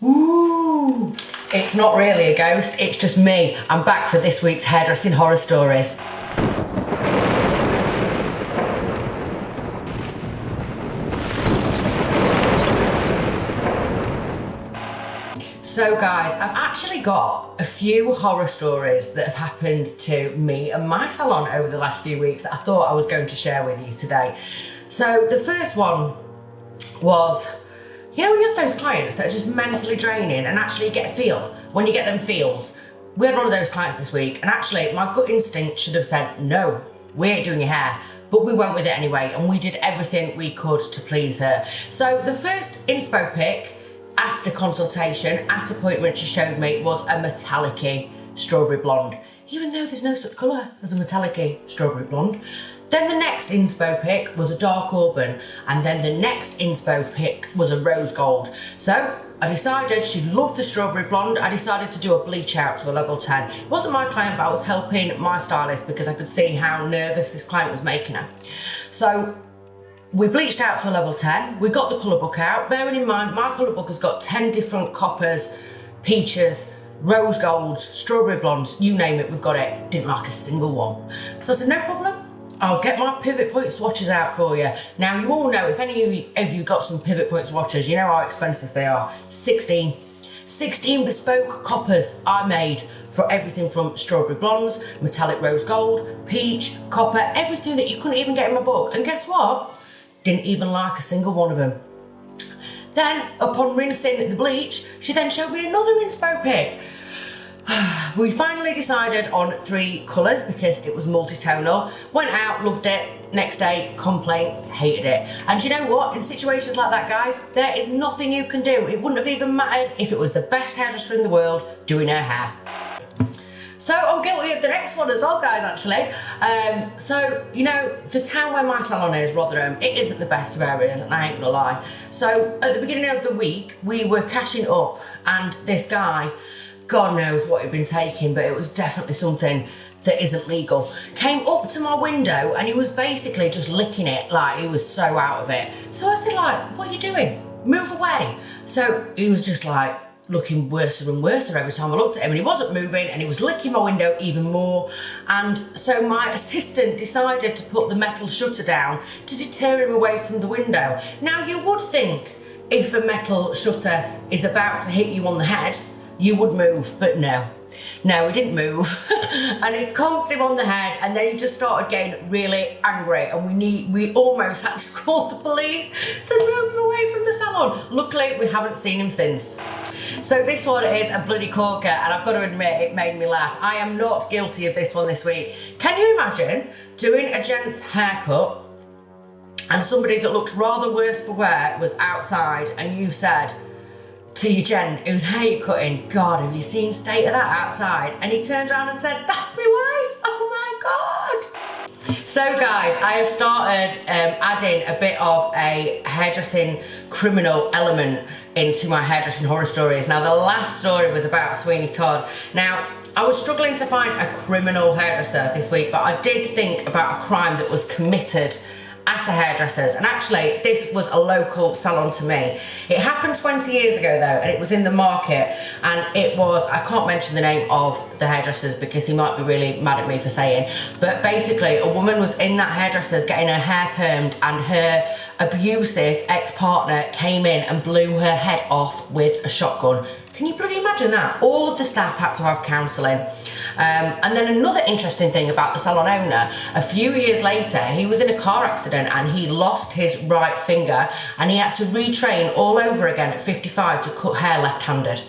Ooh, it's not really a ghost, it's just me. I'm back for this week's hairdressing horror stories. So guys, I've actually got a few horror stories that have happened to me and my salon over the last few weeks that I thought I was going to share with you today. So the first one was, you know when you have those clients that are just mentally draining and actually get a feel, when you get them feels. We had one of those clients this week and actually my gut instinct should have said, no, we ain't doing your hair. But we went with it anyway and we did everything we could to please her. So the first inspo pic after consultation, at appointment, she showed me was a metallic-y strawberry blonde, even though there's no such colour as a metallic-y strawberry blonde. Then the next inspo pic was a dark auburn, and then the next inspo pic was a rose gold. So I decided she loved the strawberry blonde. I decided to do a bleach out to a level 10. It wasn't my client, but I was helping my stylist because I could see how nervous this client was making her. So we bleached out to a level 10, we got the colour book out. Bearing in mind, my colour book has got 10 different coppers, peaches, rose golds, strawberry blondes, you name it, we've got it. Didn't like a single one. So I said, no problem, I'll get my pivot point swatches out for you. Now you all know, if any of you got some pivot point swatches, you know how expensive they are. 16 bespoke coppers I made for everything from strawberry blondes, metallic rose gold, peach, copper, everything that you couldn't even get in my book. And guess what? Didn't even like a single one of them. Then, upon rinsing the bleach, she then showed me another inspo pic. We finally decided on 3 colours because it was multi-tonal. Went out, loved it. Next day, complaint, hated it. And you know what? In situations like that, guys, there is nothing you can do. It wouldn't have even mattered if it was the best hairdresser in the world doing her hair. So I'm guilty of the next one as well, guys, actually. So, you know, the town where my salon is, Rotherham, it isn't the best of areas, and I ain't gonna lie. So at the beginning of the week, we were cashing up, and this guy, God knows what he'd been taking, but it was definitely something that isn't legal, came up to my window and he was basically just licking it like he was so out of it. So I said, like, what are you doing? Move away. So he was just like, looking worse and worse every time I looked at him, and he wasn't moving and he was licking my window even more. And so my assistant decided to put the metal shutter down to deter him away from the window. Now you would think if a metal shutter is about to hit you on the head, you would move, but no. No, he didn't move. And it conked him on the head, and then he just started getting really angry, and we almost had to call the police to move him away from the salon. Luckily, we haven't seen him since. So this one is a bloody corker, and I've got to admit, it made me laugh. I am not guilty of this one this week. Can you imagine doing a gent's haircut and somebody that looked rather worse for wear was outside and you said to your gent whose hair you're cutting, God, have you seen the state of that outside? And he turned around and said, that's my wife, oh my God. So guys, I have started adding a bit of a hairdressing criminal element into my hairdressing horror stories. Now the last story was about Sweeney Todd. Now I was struggling to find a criminal hairdresser this week, but I did think about a crime that was committed at a hairdresser's, and actually this was a local salon to me. It happened 20 years ago though, and it was in the market, and it was, I can't mention the name of the hairdressers because he might be really mad at me for saying, but basically a woman was in that hairdresser's getting her hair permed, and her abusive ex-partner came in and blew her head off with a shotgun. Can you bloody imagine that? All of the staff had to have counselling. And then another interesting thing about the salon owner, a few years later, he was in a car accident and he lost his right finger, and he had to retrain all over again at 55 to cut hair left-handed.